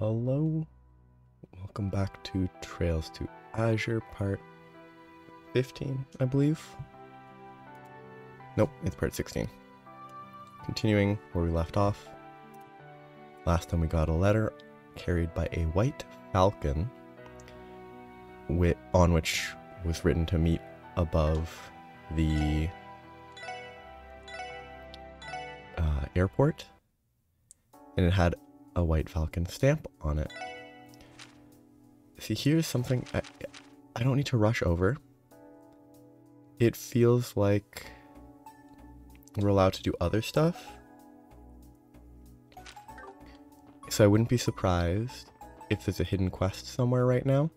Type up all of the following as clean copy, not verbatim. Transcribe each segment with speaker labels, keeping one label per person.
Speaker 1: Hello, welcome back to Trails to Azure part 15, I believe. Nope, it's part 16. Continuing where we left off. Last time we got a letter carried by a white falcon on which was written to meet above the airport, and it had a white falcon stamp on it. See, here's something I don't need to rush over. It feels like we're allowed to do other stuff, so I wouldn't be surprised if there's a hidden quest somewhere right now,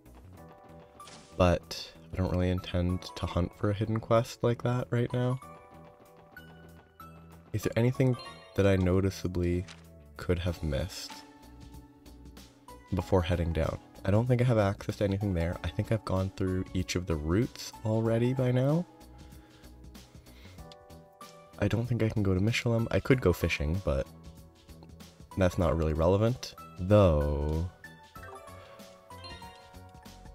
Speaker 1: but I don't really intend to hunt for a hidden quest like that right now. Is there anything that I noticeably could have missed before heading down? I don't think I have access to anything there. I think I've gone through each of the routes already by now. I don't think I can go to Michelin. I could go fishing, but that's not really relevant. Though,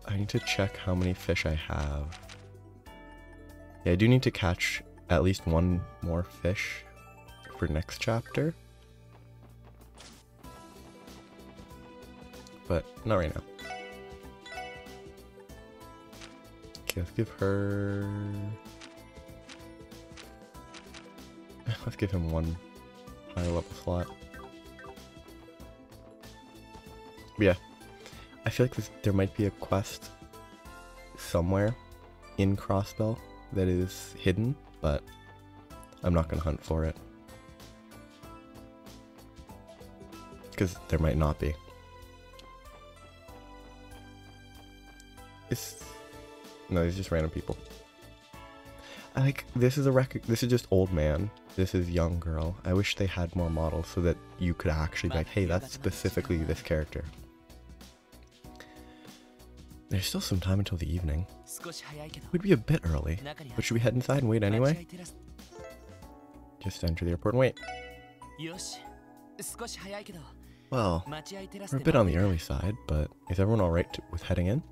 Speaker 1: I need to check how many fish I have. Yeah, I do need to catch at least one more fish for next chapter. But not right now. Okay, let's give her... Let's give him one higher level slot. But yeah, I feel like there might be a quest somewhere in Crossbell that is hidden, but I'm not gonna hunt for it. Because there might not be. No, these are just random people. This is just old man. This is young girl. I wish they had more models so that you could actually be like, hey, that's specifically this character. There's still some time until the evening. We'd be a bit early, but should we head inside and wait anyway? Just enter the airport and wait. Well, we're a bit on the early side, but is everyone alright with heading in?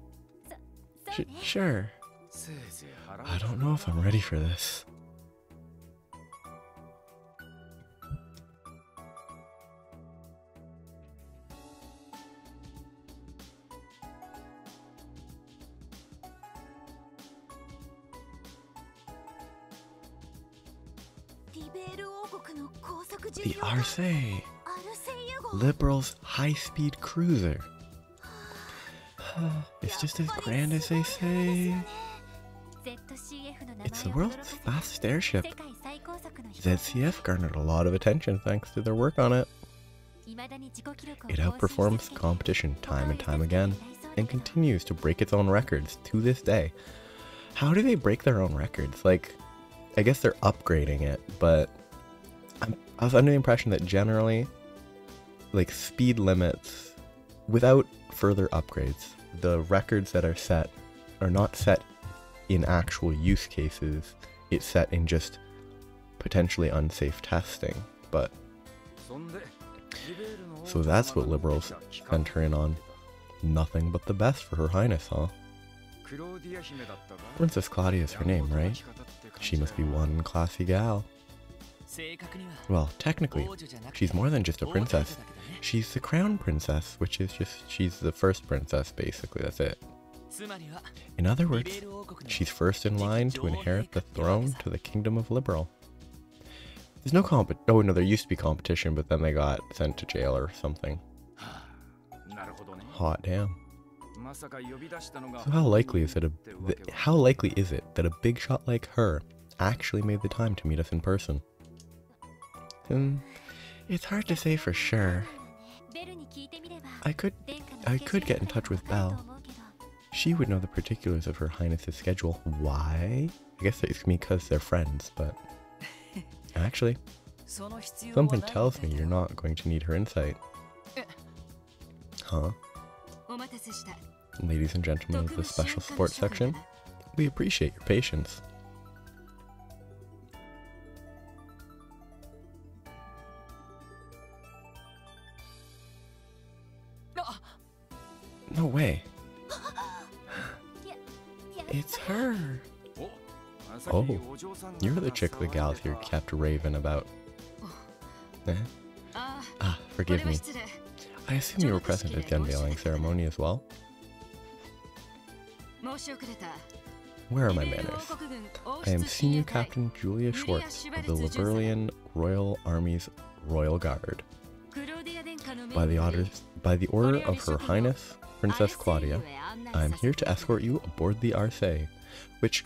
Speaker 1: Sure. I don't know if I'm ready for this. The Arce! Liberal's high-speed cruiser. It's just as grand as they say. It's the world's fastest airship. ZCF garnered a lot of attention thanks to their work on it. It outperforms competition time and time again, and continues to break its own records to this day. How do they break their own records? Like, I guess they're upgrading it, but I was under the impression that generally, like, speed limits, without further upgrades, the records that are set are not set in actual use cases. It's set in just potentially unsafe testing. But so that's what liberals enter in on. Nothing but the best for Her Highness, huh? Princess Claudia is her name, right? She must be one classy gal. Well, technically, she's more than just a princess. She's the crown princess, which is she's the first princess, basically, that's it. In other words, she's first in line to inherit the throne to the kingdom of Liberal. There's no oh no, there used to be competition, but then they got sent to jail or something. Hot damn. So how likely is it that a big shot like her actually made the time to meet us in person? It's hard to say for sure. I could get in touch with Belle. She would know the particulars of Her Highness's schedule. Why? I guess it's because they're friends, but... Actually, something tells me you're not going to need her insight. Huh? Ladies and gentlemen of the special support section, we appreciate your patience. No way. It's her. Oh, you're the chick the gals here kept raving about. Eh? Ah, forgive me. I assume you were present at the unveiling ceremony as well? Where are my manners? I am Senior Captain Julia Schwartz of the Liberalian Royal Army's Royal Guard. By the order of Her Highness, Princess Claudia, I am here to escort you aboard the Arce, which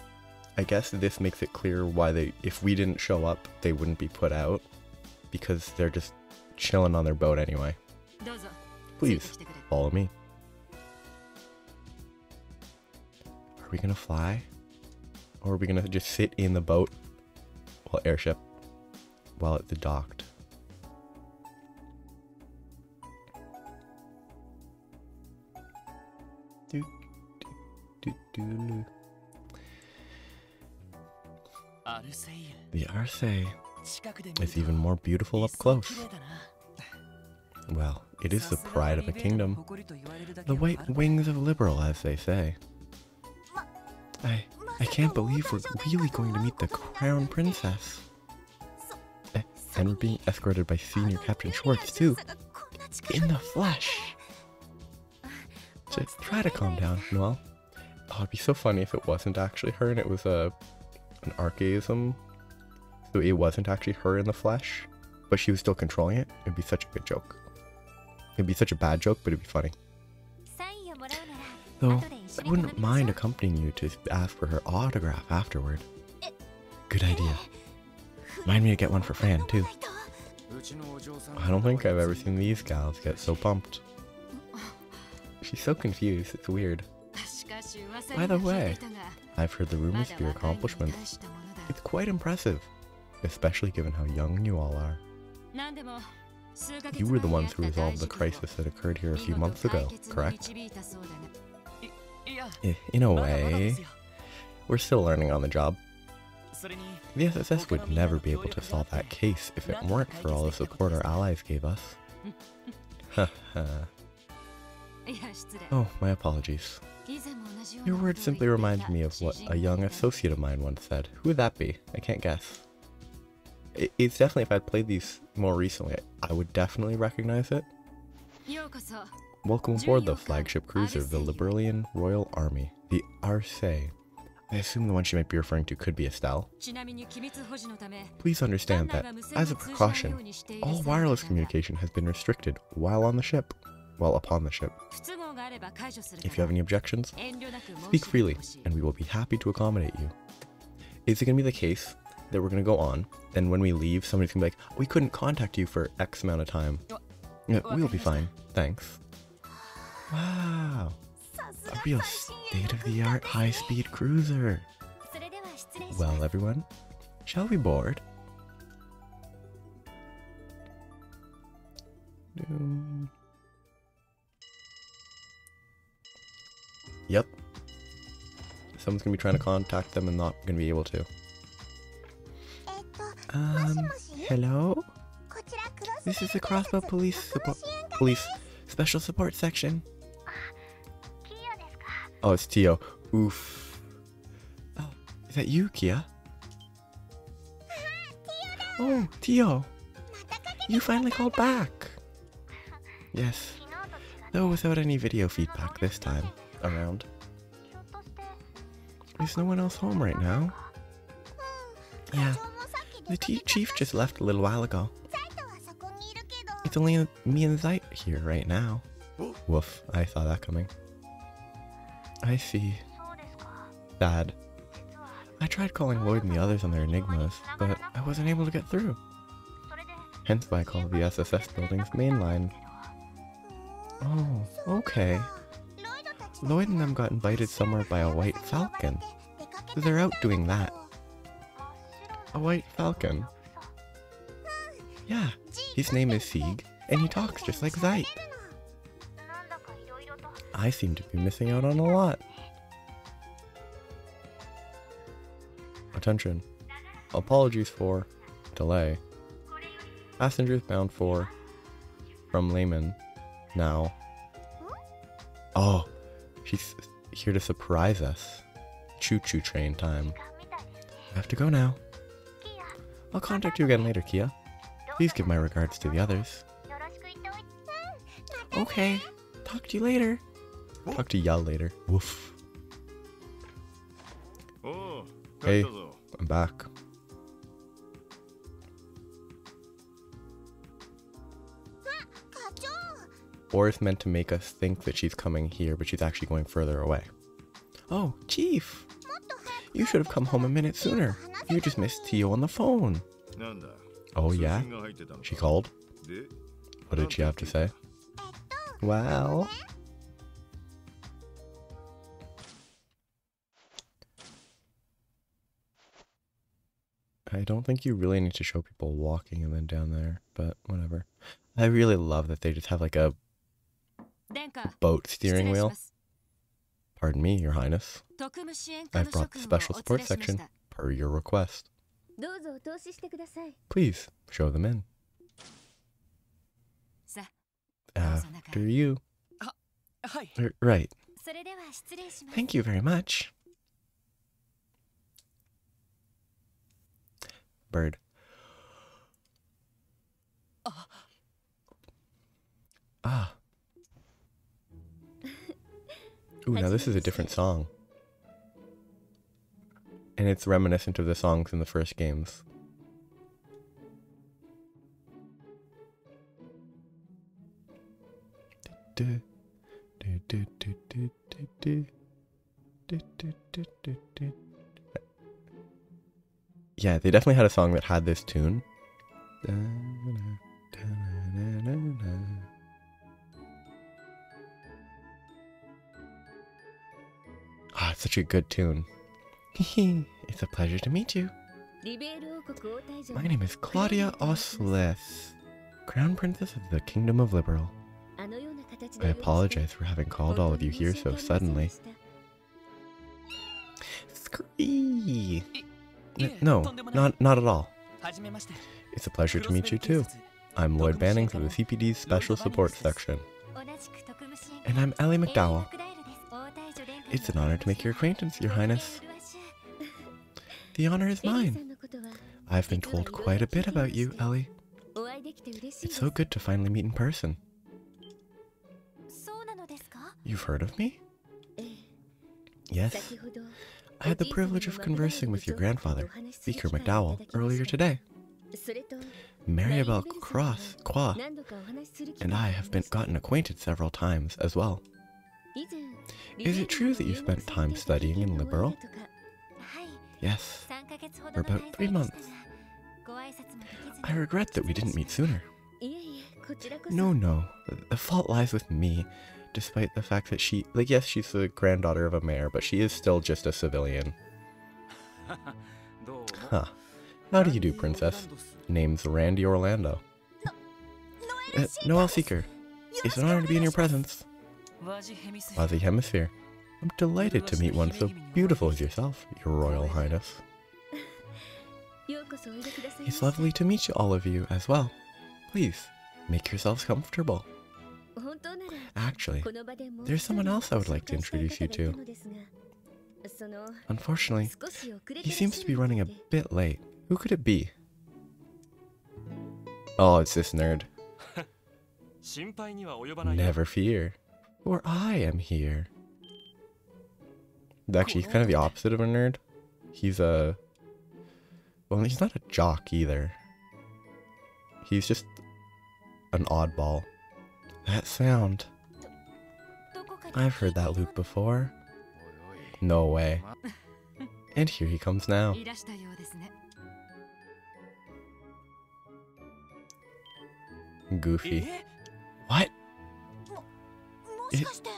Speaker 1: I guess this makes it clear why if we didn't show up, they wouldn't be put out, because they're just chilling on their boat anyway. Please, follow me. Are we gonna fly? Or are we gonna just sit in the boat, airship, while it's docked? The Arce is even more beautiful up close. Well, it is the pride of a kingdom. The white wings of Liberal, as they say. I can't believe we're really going to meet the Crown Princess. And we're being escorted by Senior Captain Schwartz, too. In the flesh. So try to calm down, Noelle. Oh, it'd be so funny if it wasn't actually her and it was an archaism. So it wasn't actually her in the flesh, but she was still controlling it. It'd be such a good joke. It'd be such a bad joke, but it'd be funny. Though, I wouldn't mind accompanying you to ask for her autograph afterward. Good idea. Remind me to get one for Fran, too. I don't think I've ever seen these gals get so pumped. She's so confused, it's weird. By the way, I've heard the rumors of your accomplishments. It's quite impressive, especially given how young you all are. You were the ones who resolved the crisis that occurred here a few months ago, correct? In a way, we're still learning on the job. The SSS would never be able to solve that case if it weren't for all the support our allies gave us. Haha. Oh, my apologies. Your words simply reminded me of what a young associate of mine once said. Who would that be? I can't guess. It's definitely, if I'd played these more recently, I would definitely recognize it. Welcome aboard the flagship cruiser of the Liberalian Royal Army, the Arce. I assume the one she might be referring to could be Estelle. Please understand that, as a precaution, all wireless communication has been restricted while upon the ship. If you have any objections, speak freely, and we will be happy to accommodate you. Is it going to be the case that we're going to go on, and when we leave, somebody's going to be like, we couldn't contact you for X amount of time? Yeah, we'll be fine, thanks. Wow, a real state-of-the-art high-speed cruiser. Well, everyone, shall we board? Yep. Someone's gonna be trying to contact them and not gonna be able to. Hello? This is the Crossbow Police Special Support Section. Oh, it's Tio. Oof. Oh, is that you, Kia? Oh, Tio. You finally called back. Yes. Though without any video feedback this time around. Is no one else home right now? Yeah. The chief just left a little while ago. It's only me and Zeit here right now. Woof, I saw that coming. I see. Sad. I tried calling Lloyd and the others on their enigmas, but I wasn't able to get through. Hence why I called the SSS building's main line. Oh, okay. Lloyd and them got invited somewhere by a white falcon. They're out doing that. A white falcon? Yeah, his name is Sieg, and he talks just like Zeit. I seem to be missing out on a lot. Attention. Apologies for delay. Passengers bound for from Lehman now. Oh, she's here to surprise us. Choo-choo train time. I have to go now. I'll contact you again later, Kia. Please give my regards to the others. Okay. Talk to you later. Talk to y'all later. Woof. Hey, I'm back. Or it's meant to make us think that she's coming here, but she's actually going further away. Oh, Chief! You should have come home a minute sooner. You just missed Tio on the phone. Oh yeah? She called? What did she have to say? Well... I don't think you really need to show people walking and then down there, but whatever. I really love that they just have like a boat steering wheel. Pardon me, Your Highness. I've brought the special support section per your request. Please, show them in. After you. Right. Thank you very much. Bird. Ah. Ooh, now this is a different song. And it's reminiscent of the songs in the first games. Yeah, they definitely had a song that had this tune. Ah, it's such a good tune. It's a pleasure to meet you. My name is Claudia Osles, Crown Princess of the Kingdom of Liberal. I apologize for having called all of you here so suddenly. Scree! No, not at all. It's a pleasure to meet you too. I'm Lloyd Bannings of the CPD's Special Support Section. And I'm Ellie McDowell. It's an honor to make your acquaintance, Your Highness. The honor is mine. I've been told quite a bit about you, Ellie. It's so good to finally meet in person. You've heard of me? Yes. I had the privilege of conversing with your grandfather, Speaker McDowell, earlier today. Maribel Qua and I have gotten acquainted several times as well. Is it true that you spent time studying in Liberal? Yes, for about 3 months. I regret that we didn't meet sooner. No, the fault lies with me, despite the fact that yes, she's the granddaughter of a mayor, but she is still just a civilian. Huh. How do you do, Princess? Name's Randy Orlando. Noel Seeker. It's an honor to be in your presence. Wazi Hemisphere. I'm delighted to meet one so beautiful as yourself, Your Royal Highness. It's lovely to meet all of you as well. Please, make yourselves comfortable. Actually, there's someone else I would like to introduce you to. Unfortunately, he seems to be running a bit late. Who could it be? Oh, it's this nerd. Never fear, for I am here. Actually, he's kind of the opposite of a nerd. He's well, he's not a jock either. He's just an oddball. That sound. I've heard that loop before. No way. And here he comes now. Goofy. What?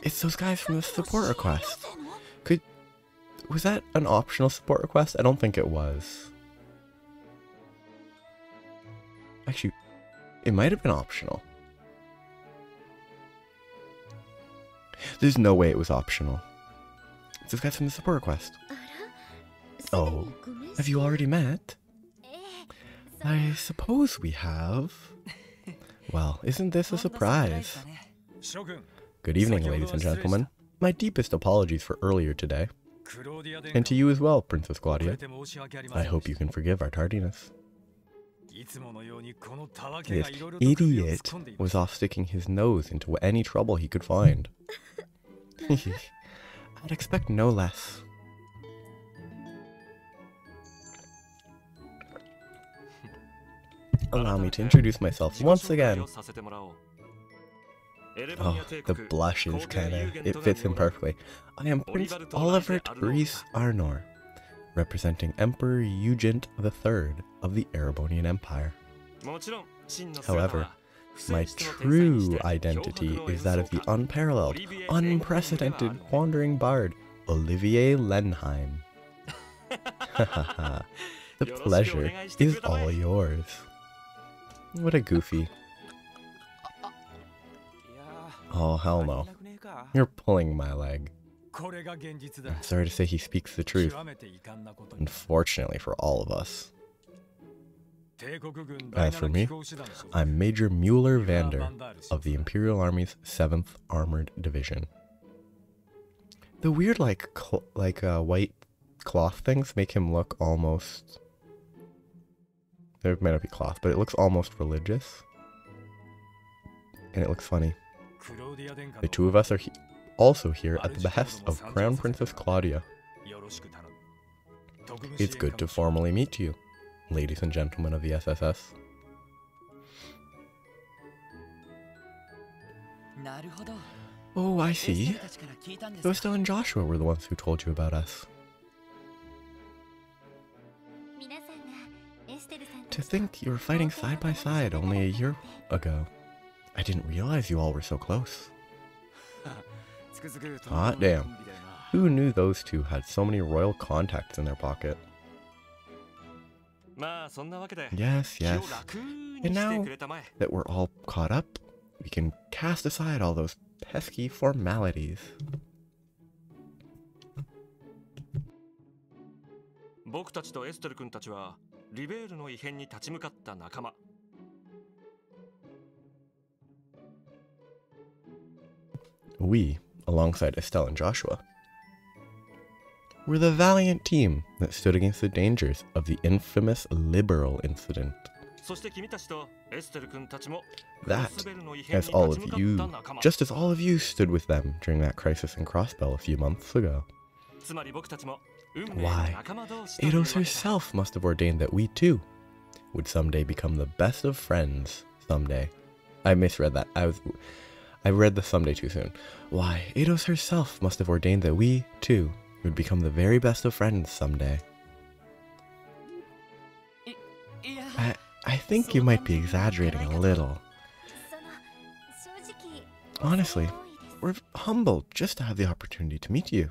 Speaker 1: It's those guys from the support request. Was that an optional support request? I don't think it was. Actually, it might have been optional. There's no way it was optional. It's those guys from the support request. Oh, have you already met? I suppose we have. Well, isn't this a surprise? Good evening, ladies and gentlemen. My deepest apologies for earlier today. And to you as well, Princess Claudia. I hope you can forgive our tardiness. This idiot was off sticking his nose into any trouble he could find. I'd expect no less. Allow me to introduce myself once again. Oh, the blush is it fits him perfectly. I am Prince Oliver Therese Arnor, representing Emperor Eugent III of the Erebonian Empire. However, my true identity is that of the unparalleled, unprecedented wandering bard, Olivier Lenheim. The pleasure is all yours. What a goofy. Oh, hell no. You're pulling my leg. I'm sorry to say he speaks the truth. Unfortunately for all of us. As for me, I'm Major Mueller Vander of the Imperial Army's 7th Armored Division. The weird, white cloth things make him look almost... There might not be cloth, but it looks almost religious. And it looks funny. The two of us are also here at the behest of Crown Princess Claudia. It's good to formally meet you, ladies and gentlemen of the SSS. Oh, I see. So Estelle and Joshua were the ones who told you about us. To think you were fighting side by side only a year ago. I didn't realize you all were so close. Hot damn. Who knew those two had so many royal contacts in their pocket? Yes, yes. And now that we're all caught up, we can cast aside all those pesky formalities. We, alongside Estelle and Joshua, were the valiant team that stood against the dangers of the infamous Liberal incident. That, as all of you, just as all of you stood with them during that crisis in Crossbell a few months ago. Why, Eidos herself must have ordained that we too would someday become the best of friends someday. I misread that. I read the someday too soon. Why, Eidos herself must have ordained that we too would become the very best of friends someday. I think you might be exaggerating a little. Honestly, we're humbled just to have the opportunity to meet you.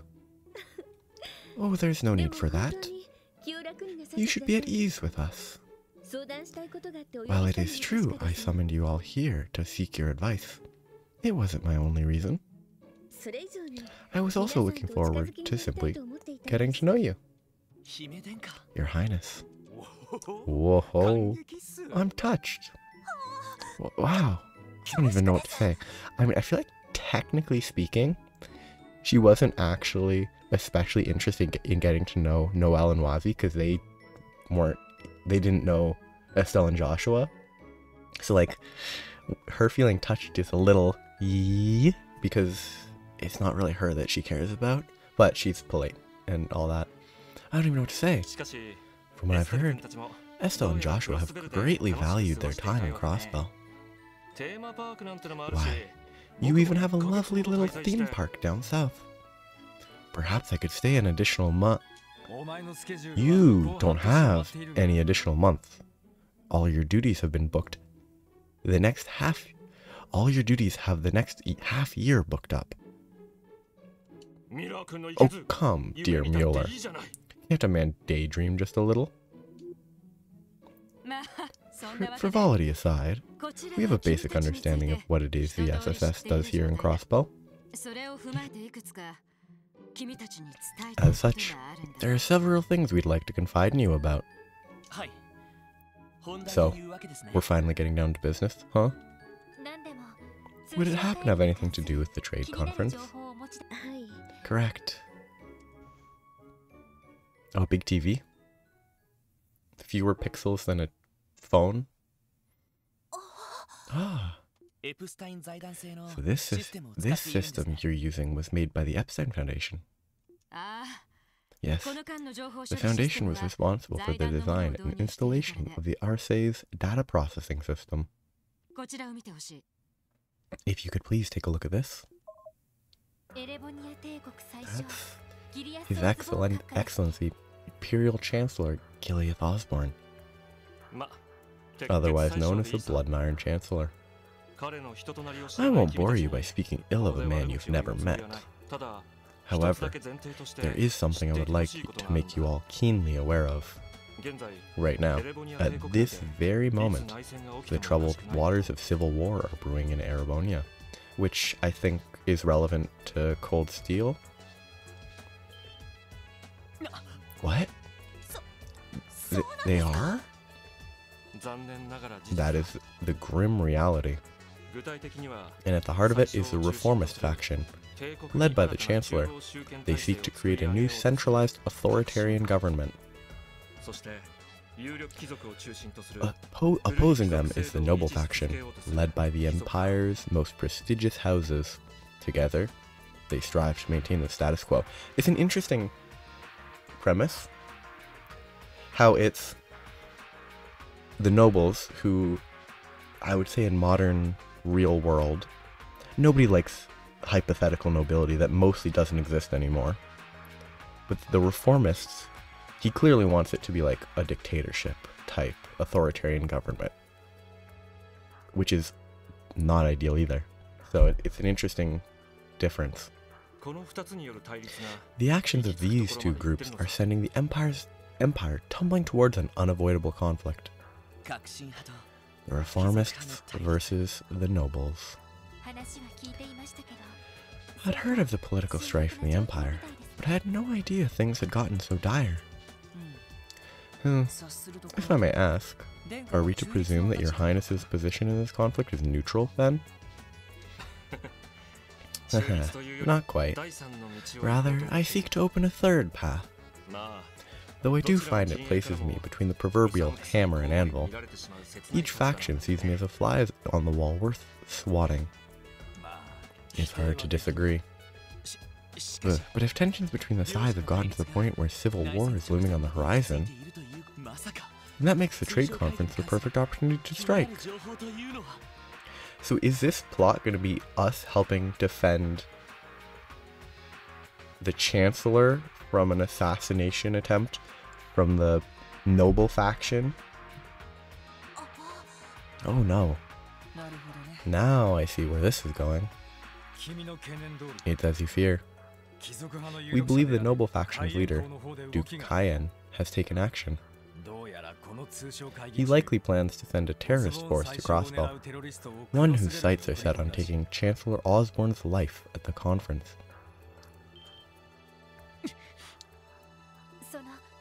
Speaker 1: Oh, there's no need for that. You should be at ease with us. While it is true I summoned you all here to seek your advice, it wasn't my only reason. I was also looking forward to simply getting to know you. Your Highness. Whoa, I'm touched. Wow, I don't even know what to say. I mean, I feel like technically speaking, she wasn't actually especially interested in getting to know Noelle and Wazi because they didn't know Estelle and Joshua. So like, her feeling touched is a little because it's not really her that she cares about, but she's polite and all that. I don't even know what to say. From what I've heard, Estelle and Joshua have greatly valued their time in Crossbell. Why, you even have a lovely little theme park down south. Perhaps I could stay an additional month. You don't have any additional month. All your duties have been booked. All your duties have the next half year booked up. Oh, come, dear Mueller. Can't a man daydream just a little? Frivolity aside, we have a basic understanding of what it is the SSS does here in Crossbell. As such, there are several things we'd like to confide in you about. So, we're finally getting down to business, huh? Would it happen to have anything to do with the trade conference? Correct. Oh, big TV? Fewer pixels than a phone? Ah. So this system you're using was made by the Epstein Foundation. Yes, the foundation was responsible for the design and installation of the Arce's data processing system. If you could please take a look at this. That's His Excellency, Imperial Chancellor Gileath Osborne, otherwise known as the Blood and Iron Chancellor. I won't bore you by speaking ill of a man you've never met. However, there is something I would like to make you all keenly aware of. Right now, at this very moment, the troubled waters of civil war are brewing in Erebonia, which I think is relevant to Cold Steel. What? They are? That is the grim reality. And at the heart of it is the reformist faction. Led by the Chancellor, they seek to create a new centralized authoritarian government. Opposing them is the noble faction, led by the Empire's most prestigious houses. Together, they strive to maintain the status quo. It's an interesting premise, how it's the nobles who, I would say in modern real world, nobody likes hypothetical nobility that mostly doesn't exist anymore. But the reformists, he clearly wants it to be like a dictatorship type authoritarian government, which is not ideal either. So it's an interesting difference. The actions of these two groups are sending the empire tumbling towards an unavoidable conflict. The reformists versus the nobles. I'd heard of the political strife in the Empire, but I had no idea things had gotten so dire. If I may ask, are we to presume that your Highness's position in this conflict is neutral, then? Not quite. Rather, I seek to open a third path. Though I do find it places me between the proverbial hammer and anvil, each faction sees me as a fly on the wall worth swatting. It's hard to disagree. But if tensions between the sides have gotten to the point where civil war is looming on the horizon, then that makes the trade conference the perfect opportunity to strike. So is this plot going to be us helping defend the Chancellor from an assassination attempt from the noble faction? Oh no. Now I see where this is going. It's as you fear. We believe the noble faction's leader, Duke Cayenne, has taken action. He likely plans to send a terrorist force to Crossbell, one whose sights are set on taking Chancellor Osborne's life at the conference.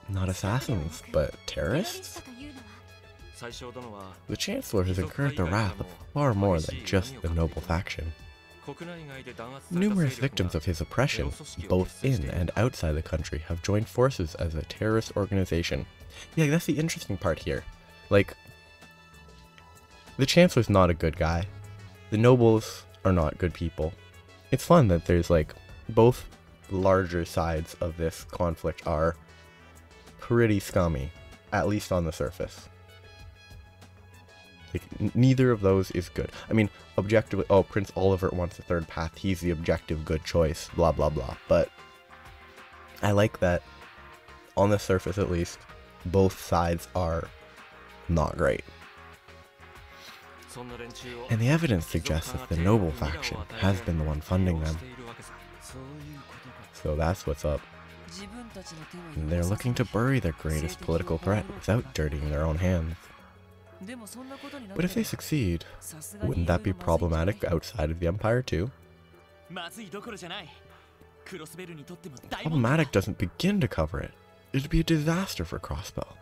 Speaker 1: Not assassins, but terrorists? The Chancellor has incurred the wrath of far more than just the noble faction. Numerous victims of his oppression, both in and outside the country, have joined forces as a terrorist organization. Yeah, that's the interesting part here. Like, the Chancellor's not a good guy. The nobles are not good people. It's fun that there's, like, both larger sides of this conflict are pretty scummy, at least on the surface. Like, neither of those is good. I mean, objectively, oh, Prince Oliver wants a third path, he's the objective good choice, blah blah blah. But I like that, on the surface at least, both sides are not great. And the evidence suggests that the noble faction has been the one funding them. So that's what's up. And they're looking to bury their greatest political threat without dirtying their own hands. But if they succeed, wouldn't that be problematic outside of the Empire too? Problematic doesn't begin to cover it. It'd be a disaster for Crossbell.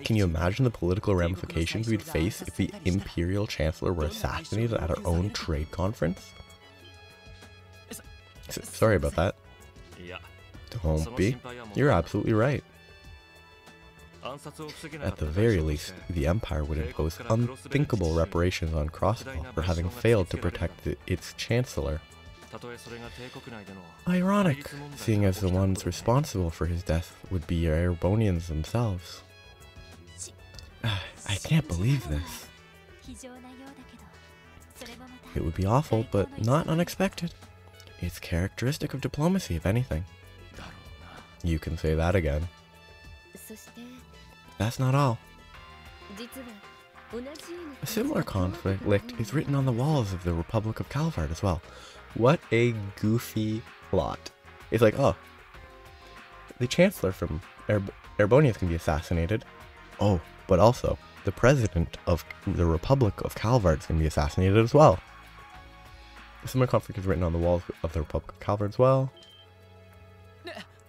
Speaker 1: Can you imagine the political ramifications we'd face if the Imperial Chancellor were assassinated at our own trade conference? Sorry about that. Don't be. You're absolutely right. At the very least, the Empire would impose unthinkable reparations on Crossbell for having failed to protect its Chancellor. Ironic, seeing as the ones responsible for his death would be Erebonians themselves. I can't believe this. It would be awful, but not unexpected. It's characteristic of diplomacy, if anything. You can say that again. That's not all. A similar conflict is written on the walls of the Republic of Calvard as well. What a goofy plot. It's like, oh, the Chancellor from Erebonians can be assassinated. Oh, but also, the President of the Republic of Calvard can be assassinated as well. A similar conflict is written on the walls of the Republic of Calvard as well.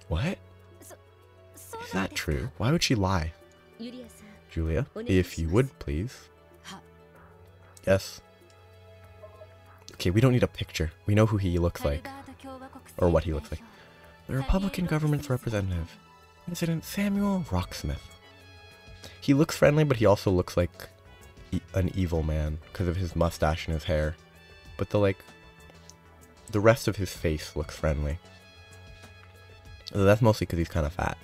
Speaker 1: What? Is that true? Why would she lie? Julia, if you would, please. Yes. Okay, we don't need a picture. We know who he looks like. Or what he looks like. The Republican government's representative, President Samuel Rocksmith. He looks friendly, but he also looks like an evil man because of his mustache and his hair. But the rest of his face looks friendly. So that's mostly because he's kind of fat.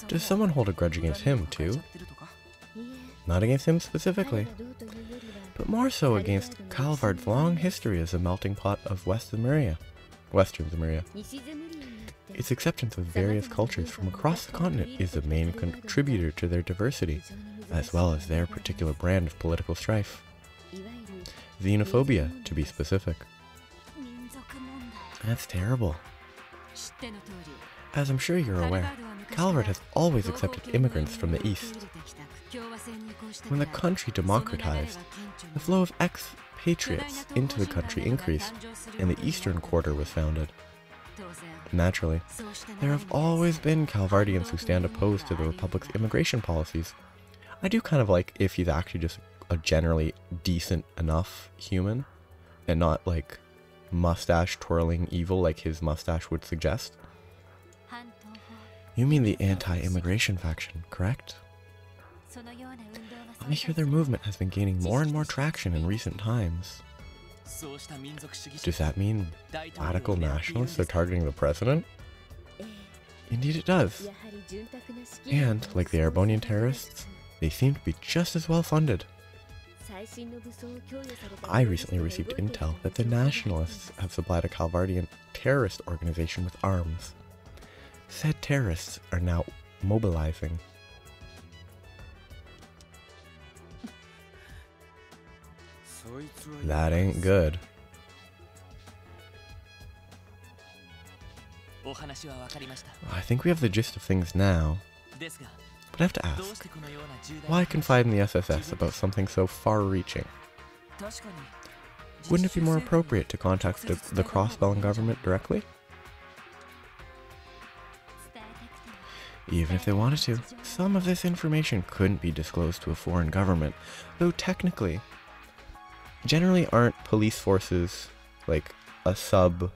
Speaker 1: Does someone hold a grudge against him, too? Not against him specifically, but more so against Calvard's long history as a melting pot of Western Zemuria. Its acceptance of various cultures from across the continent is a main contributor to their diversity, as well as their particular brand of political strife. Xenophobia, to be specific. That's terrible. As I'm sure you're aware, Calvard has always accepted immigrants from the East. When the country democratized, the flow of expatriates into the country increased, and the Eastern Quarter was founded. Naturally, there have always been Calvardians who stand opposed to the Republic's immigration policies. I do kind of like if he's actually just a generally decent enough human, and not like mustache twirling evil like his mustache would suggest. You mean the anti-immigration faction, correct? I hear their movement has been gaining more and more traction in recent times. Does that mean radical nationalists are targeting the president? Indeed it does. And, like the Erebonian terrorists, they seem to be just as well funded. I recently received intel that the nationalists have supplied a Calvardian terrorist organization with arms. Said terrorists are now mobilizing. That ain't good. I think we have the gist of things now. But I have to ask, why confide in the SSS about something so far-reaching? Wouldn't it be more appropriate to contact the Crossbell government directly? Even if they wanted to, some of this information couldn't be disclosed to a foreign government, though technically, generally aren't police forces like a sub-section,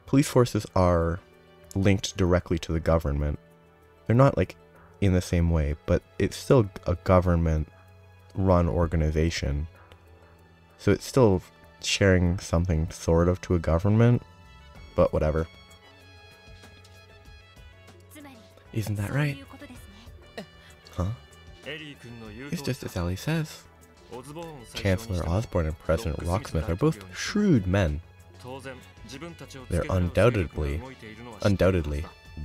Speaker 1: police forces are linked directly to the government. They're not like in the same way, but it's still a government-run organization. So it's still sharing something sort of to a government, but whatever. Isn't that right? Huh? It's just as Ellie says. Chancellor Osborne and President Rocksmith are both shrewd men. They're undoubtedly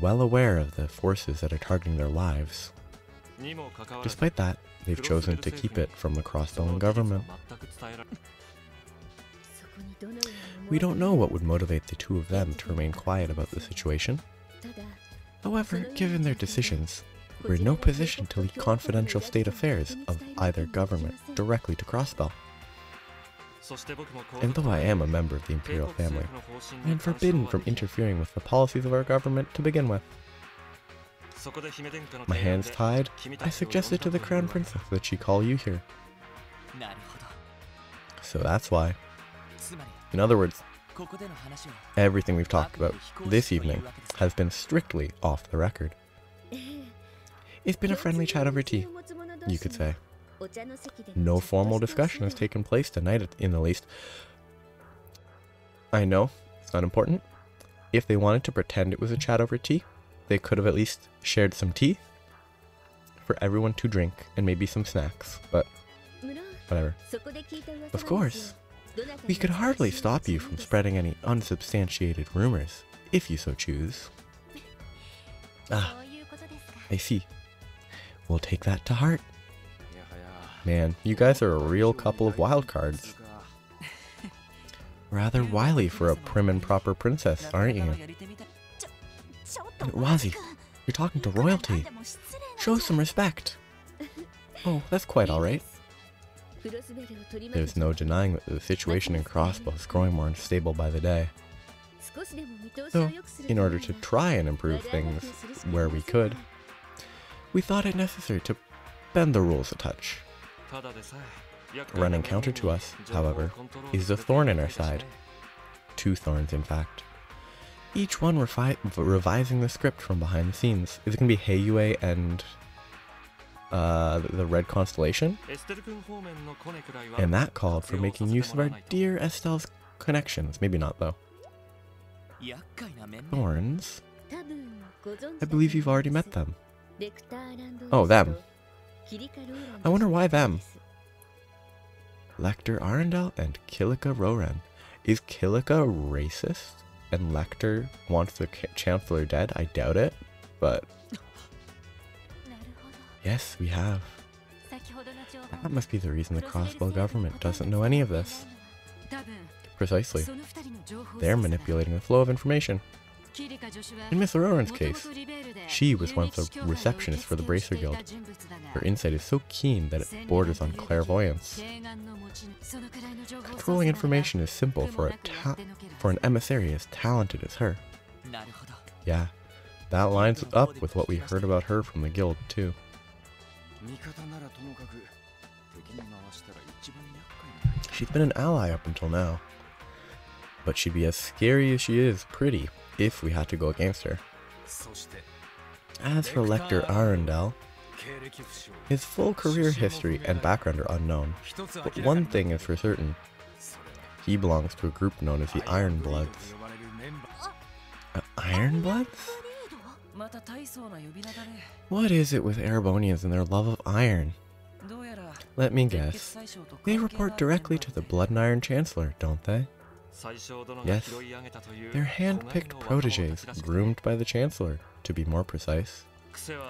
Speaker 1: well aware of the forces that are targeting their lives. Despite that, they've chosen to keep it from the Crossbell government. We don't know what would motivate the two of them to remain quiet about the situation. However, given their decisions, we're in no position to leak confidential state affairs of either government directly to Crossbell. And though I am a member of the imperial family, I am forbidden from interfering with the policies of our government to begin with. My hands tied, I suggested to the Crown Princess that she call you here. So that's why. In other words, everything we've talked about this evening has been strictly off the record. It's been a friendly chat over tea, you could say. No formal discussion has taken place tonight, in the least. I know, it's not important. If they wanted to pretend it was a chat over tea, they could have at least shared some tea for everyone to drink and maybe some snacks, but whatever. Of course, we could hardly stop you from spreading any unsubstantiated rumors, if you so choose. Ah, I see. We'll take that to heart. Man, you guys are a real couple of wild cards. Rather wily for a prim and proper princess, aren't you? Wazi, you're talking to royalty. Show some respect. Oh, that's quite alright. There's no denying that the situation in Crossbow is growing more unstable by the day. So, in order to try and improve things where we could, we thought it necessary to bend the rules a touch. Running counter to us, however, is a thorn in our side. 2 thorns, in fact. Each one revising the script from behind the scenes. Is it going to be Heiyue and the Red Constellation? And that called for making use of our dear Estelle's connections. Maybe not, though. Thorns? I believe you've already met them. Oh, them. I wonder why them. Lecter Arundel and Kilika Roran. Is Kilika racist? And Lecter wants the Chancellor dead? I doubt it, but... Yes, we have. That must be the reason the Crossbow government doesn't know any of this. Precisely. They're manipulating the flow of information. In Miss Auroran's case, she was once a receptionist for the Bracer Guild. Her insight is so keen that it borders on clairvoyance. Controlling information is simple for an emissary as talented as her. Yeah, that lines up with what we heard about her from the guild, too. She's been an ally up until now, but she'd be as scary as she is pretty if we had to go against her. As for Lecter Arundel, his full career history and background are unknown, but one thing is for certain. He belongs to a group known as the Ironbloods. Ironbloods? What is it with Erebonians and their love of iron? Let me guess. They report directly to the Blood and Iron Chancellor, don't they? Yes. They're hand-picked protégés, groomed by the Chancellor, to be more precise. They're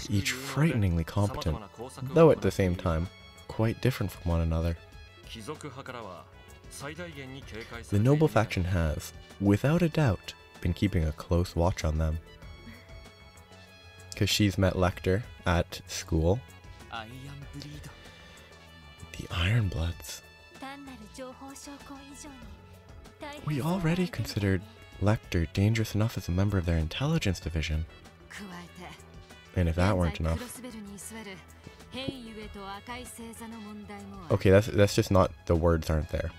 Speaker 1: each frighteningly competent, though at the same time, quite different from one another. The noble faction has, without a doubt, been keeping a close watch on them. Because she's met Lecter at school. The Ironbloods. We already considered Lecter dangerous enough as a member of their intelligence division. And if that weren't enough... Okay, that's just not... the words aren't there.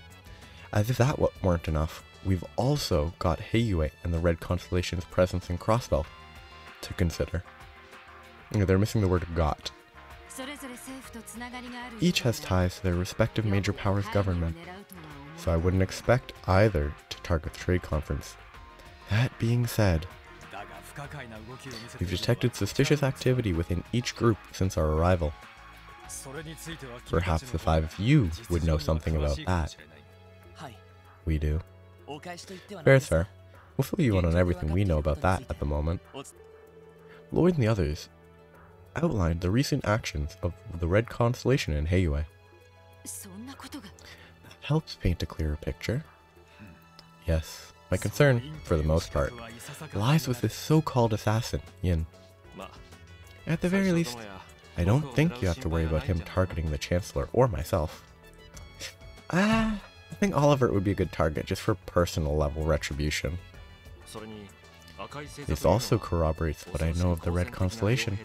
Speaker 1: As if that weren't enough, we've also got Heiyue and the Red Constellation's presence in Crossbell to consider. They're missing the word got. Each has ties to their respective major powers' government, so I wouldn't expect either to target the trade conference. That being said, we've detected suspicious activity within each group since our arrival. Perhaps the 5 of you would know something about that. We do. Fair is fair. We'll fill you in on everything we know about that at the moment. Lloyd and the others outlined the recent actions of the Red Constellation in Heiyue. That helps paint a clearer picture. Yes, my concern, for the most part, lies with this so-called assassin, Yin. At the very least, I don't think you have to worry about him targeting the Chancellor or myself. I think Oliver would be a good target just for personal level retribution. This also corroborates what I know of the Red Constellation.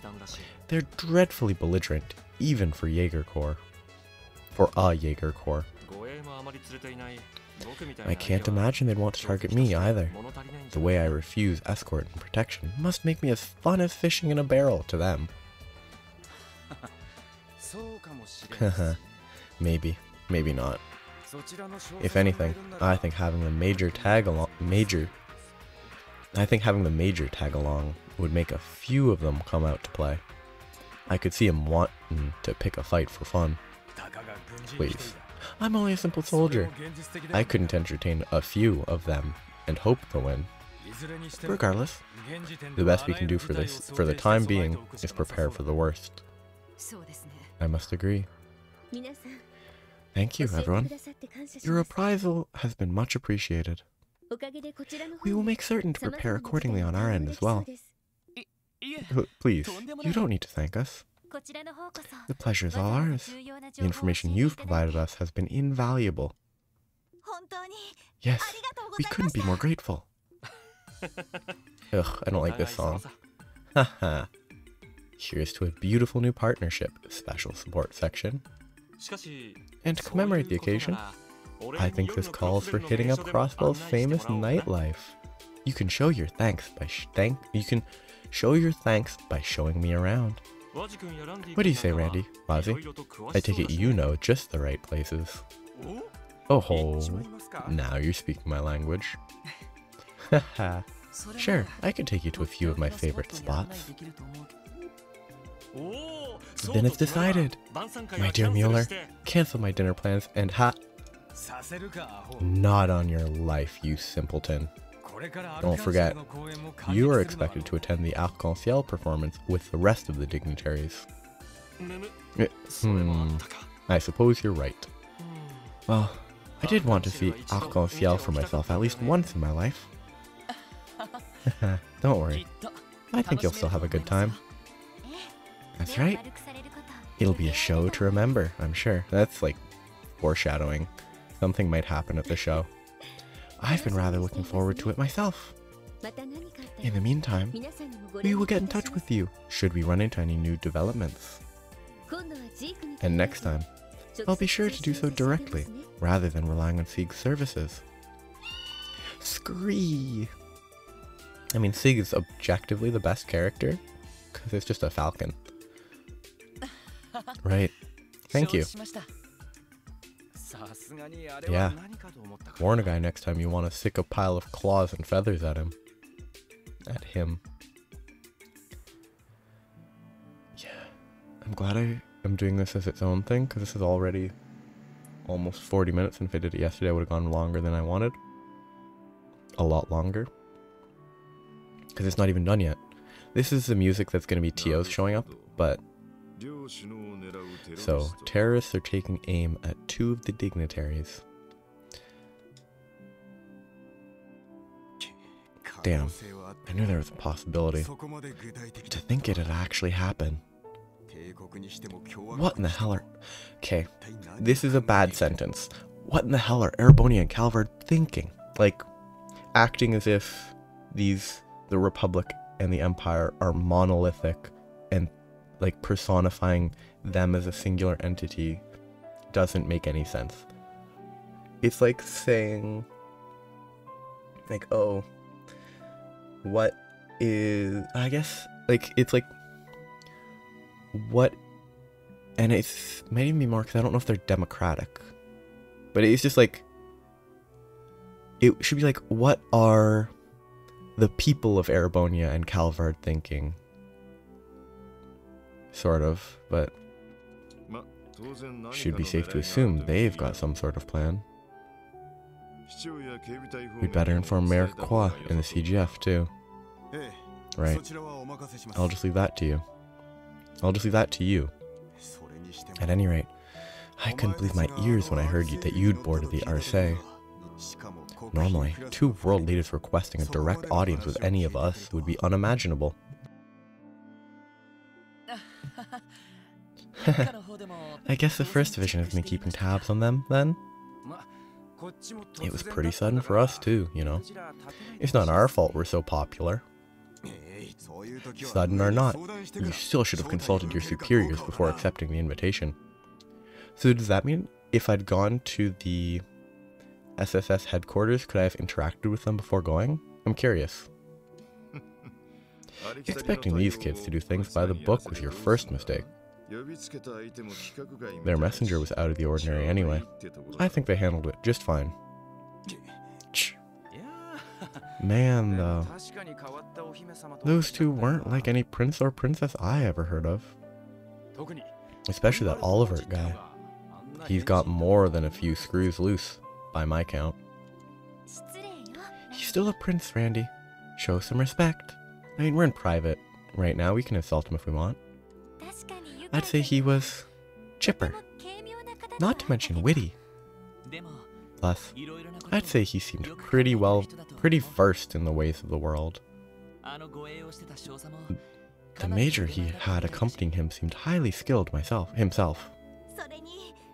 Speaker 1: They're dreadfully belligerent, even for Jaeger Corps. For a Jaeger Corps. I can't imagine they'd want to target me either. The way I refuse escort and protection must make me as fun as fishing in a barrel to them. Maybe, maybe not. If anything, I think having the major tag along would make a few of them come out to play. I could see him wanting to pick a fight for fun. Please, I'm only a simple soldier. I couldn't entertain a few of them and hope to win. Regardless, the best we can do for the time being, is prepare for the worst. I must agree. Thank you, everyone. Your reprisal has been much appreciated. We will make certain to prepare accordingly on our end as well. Please, you don't need to thank us. The pleasure is all ours. The information you've provided us has been invaluable. Yes, we couldn't be more grateful. Ugh, I don't like this song. Haha. Here's to a beautiful new partnership, special support section. And to commemorate the occasion, I think this calls for hitting up Crossbell's famous nightlife. You can show your thanks by showing me around. What do you say, Randy? Ozzy? I take it you know just the right places. Oh ho, now you're speaking my language. Haha. Sure, I can take you to a few of my favorite spots. Then it's decided. My dear Mueller, cancel my dinner plans and not on your life, you simpleton. Don't forget, you are expected to attend the Arc-en-Ciel performance with the rest of the dignitaries. I suppose you're right. Well, I did want to see Arc-en-Ciel for myself at least once in my life. Don't worry, I think you'll still have a good time. That's right. It'll be a show to remember, I'm sure. That's like foreshadowing. Something might happen at the show. I've been rather looking forward to it myself. In the meantime, we will get in touch with you should we run into any new developments. And next time, I'll be sure to do so directly, rather than relying on Sieg's services. Scree! I mean, Sieg is objectively the best character, because it's just a falcon. Right. Thank you. Yeah. Warn a guy next time you want to stick a pile of claws and feathers at him. Yeah. I'm glad I'm doing this as its own thing, because this is already almost 40 minutes, and if I did it yesterday I would have gone longer than I wanted. A lot longer. Because it's not even done yet. This is the music that's going to be Tio's showing up, but... So, terrorists are taking aim at 2 of the dignitaries. Damn, I knew there was a possibility. To think it had actually happened. What in the hell are... Okay, this is a bad sentence. What in the hell are Erebonia and Calvard thinking? Like, acting as if the Republic and the Empire are monolithic, and like personifying them as a singular entity doesn't make any sense. It's like saying, like, oh, what is, I guess, like, it's like, what, and it's made me more, because I don't know if they're democratic, but it's just like, it should be like, what are the people of Erebonia and Calvard thinking? Sort of, but should be safe to assume they've got some sort of plan. We'd better inform Mayor Kwa and the CGF too. Right. I'll just leave that to you. At any rate, I couldn't believe my ears when I heard that you'd boarded the Arce. Normally, 2 world leaders requesting a direct audience with any of us would be unimaginable. I guess the First Division has been keeping tabs on them, then? It was pretty sudden for us too, you know. It's not our fault we're so popular. Sudden or not, you still should have consulted your superiors before accepting the invitation. So does that mean if I'd gone to the SSS headquarters, could I have interacted with them before going? I'm curious. Expecting these kids to do things by the book was your first mistake. Their messenger was out of the ordinary anyway. I think they handled it just fine. Man, though. Those two weren't like any prince or princess I ever heard of. Especially that Oliver guy. He's got more than a few screws loose, by my count. He's still a prince, Randy. Show some respect. I mean, we're in private right now. We can insult him if we want. I'd say he was chipper. Not to mention witty. Plus, I'd say he seemed pretty versed in the ways of the world. The major he had accompanying him seemed highly skilled himself.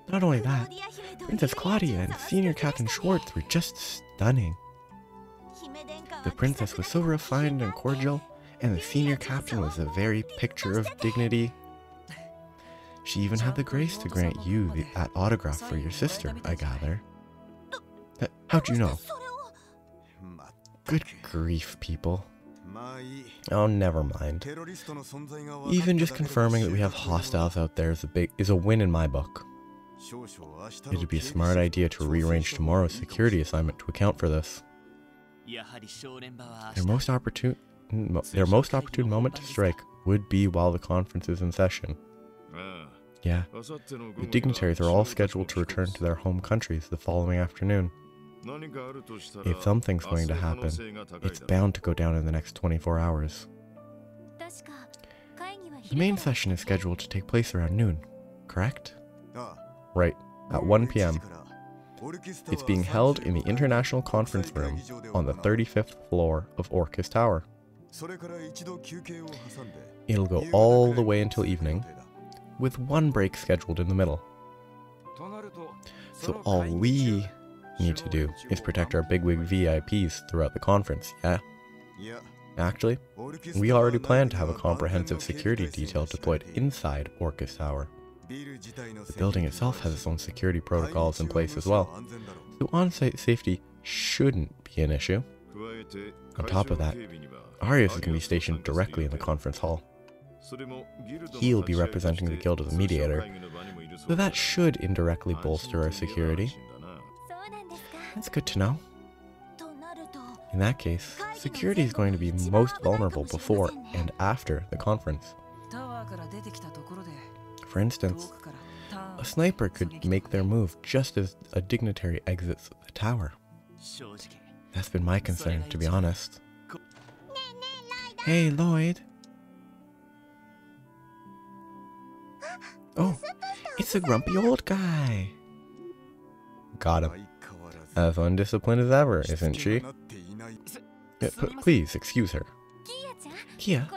Speaker 1: Not only that, Princess Claudia and Senior Captain Schwartz were just stunning. The princess was so refined and cordial, and the senior captain was the very picture of dignity. She even had the grace to grant you that autograph for your sister, I gather. How'd you know? Good grief, people. Oh, never mind. Even just confirming that we have hostiles out there is a win in my book. It'd be a smart idea to rearrange tomorrow's security assignment to account for this. Their most opportune moment to strike would be while the conference is in session. Yeah, the dignitaries are all scheduled to return to their home countries the following afternoon. If something's going to happen, it's bound to go down in the next 24 hours. The main session is scheduled to take place around noon, correct? Right, at 1 p.m. It's being held in the International Conference Room on the 35th floor of Orcus Tower. It'll go all the way until evening, with one break scheduled in the middle. So all we need to do is protect our bigwig VIPs throughout the conference, yeah? Actually, we already plan to have a comprehensive security detail deployed inside Orcus Tower. The building itself has its own security protocols in place as well, so on-site safety shouldn't be an issue. On top of that, Arius is going to be stationed directly in the conference hall. He'll be representing the Guild of the Mediator, so that should indirectly bolster our security. That's good to know. In that case, security is going to be most vulnerable before and after the conference. For instance, a sniper could make their move just as a dignitary exits the tower. That's been my concern, to be honest. Hey, Lloyd. Oh, it's the grumpy old guy. Got him. As undisciplined as ever, isn't she? Please, excuse her. Kia,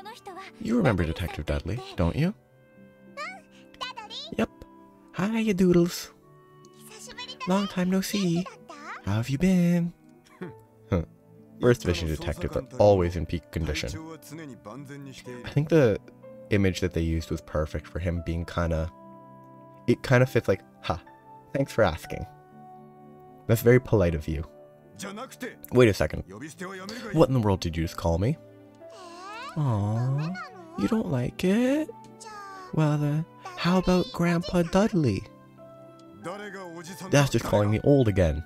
Speaker 1: you remember Detective Dudley, don't you? Yep. Hiya, Doodles. Long time no see. How have you been? First Vision detectives are always in peak condition. I think the image that they used was perfect for him being it kind of fits like, thanks for asking. That's very polite of you. Wait a second. What in the world did you just call me? Aww, you don't like it? Well, how about Grandpa Dudley? That's just calling me old again.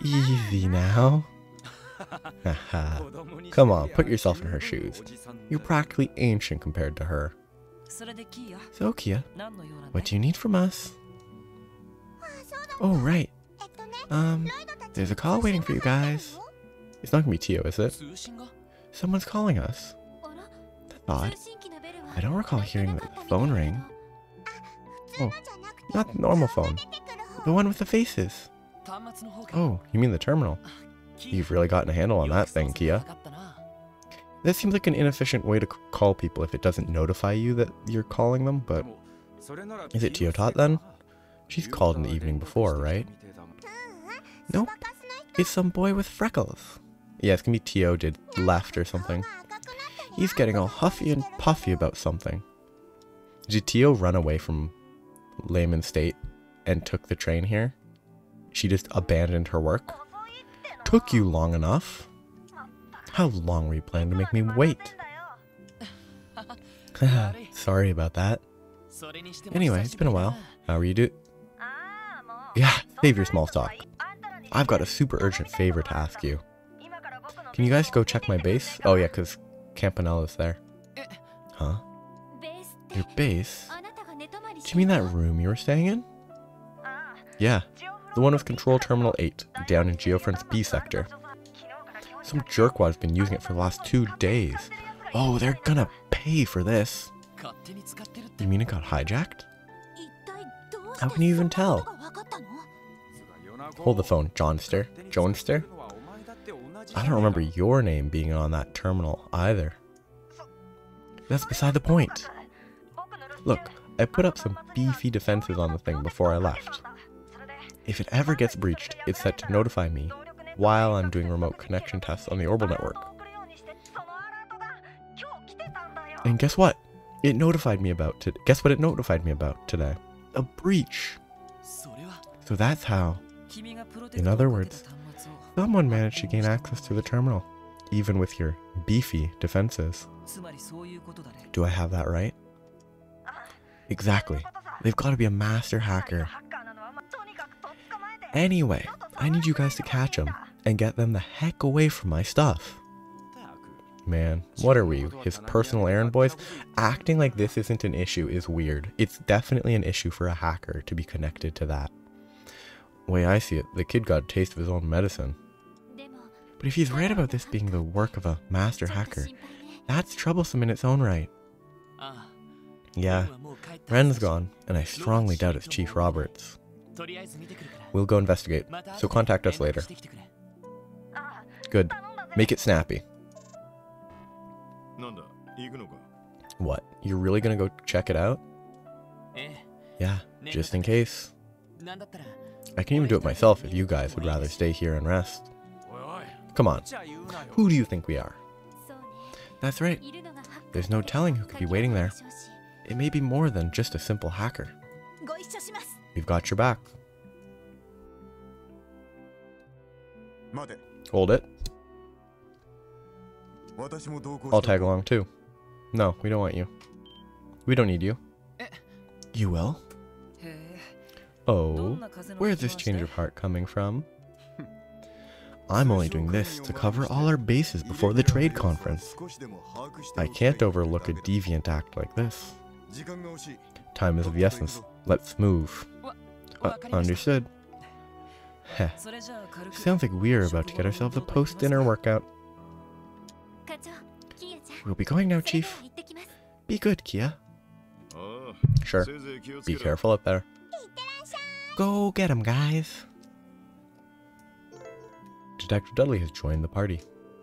Speaker 1: Easy now. Haha. Come on, put yourself in her shoes. You're practically ancient compared to her. So, Kia, what do you need from us? Oh, right. There's a call waiting for you guys. It's not gonna be Tio, is it? Someone's calling us. That's odd. I don't recall hearing the phone ring. Oh, not the normal phone. The one with the faces. Oh, you mean the terminal. You've really gotten a handle on that thing, Kia. This seems like an inefficient way to call people if it doesn't notify you that you're calling them, but... Is it Tiotot then? She's called in the evening before, right? Nope. It's some boy with freckles. Yeah, it's gonna be Tio did left or something. He's getting all huffy and puffy about something. Did Tio run away from Lehman State and took the train here? She just abandoned her work? Took you long enough? How long were you planning to make me wait? Sorry about that. Anyway, it's been a while. How are you doing? Yeah, save your small talk. I've got a super urgent favor to ask you. Can you guys go check my base? Oh yeah, because Campanella's there. Huh? Your base? Do you mean that room you were staying in? Yeah, the one with Control Terminal 8, down in Geofront's B sector. Some jerkwad's been using it for the last 2 days. Oh, they're gonna pay for this. You mean it got hijacked? How can you even tell? Hold the phone, Johnster. Johnster? I don't remember your name being on that terminal either. That's beside the point. Look, I put up some beefy defenses on the thing before I left. If it ever gets breached, it's set to notify me while I'm doing remote connection tests on the orbital network. And guess what? It notified me about today. Guess what it notified me about today? A breach. So that's how. In other words, someone managed to gain access to the terminal, even with your beefy defenses. Do I have that right? Exactly. They've got to be a master hacker. Anyway, I need you guys to catch them and get them the heck away from my stuff. Man, what are we, his personal errand boys? Acting like this isn't an issue is weird. It's definitely an issue for a hacker to be connected to that. The way I see it, the kid got a taste of his own medicine. But if he's right about this being the work of a master hacker, that's troublesome in its own right. Yeah, Ren's gone, and I strongly doubt it's Chief Roberts. We'll go investigate, so contact us later. Good. Make it snappy. What? You're really gonna go check it out? Yeah, just in case. I can even do it myself if you guys would rather stay here and rest. Come on. Who do you think we are? That's right. There's no telling who could be waiting there. It may be more than just a simple hacker. We've got your back. Hold it. I'll tag along too. No, we don't want you. We don't need you. You will? Oh, where's this change of heart coming from? I'm only doing this to cover all our bases before the trade conference. I can't overlook a deviant act like this. Time is of the essence. Let's move. Understood. Heh. Sounds like we're about to get ourselves a post-dinner workout. We'll be going now, Chief. Be good, Kia. Sure. Be careful up there. Go get him, guys. Detective Dudley has joined the party.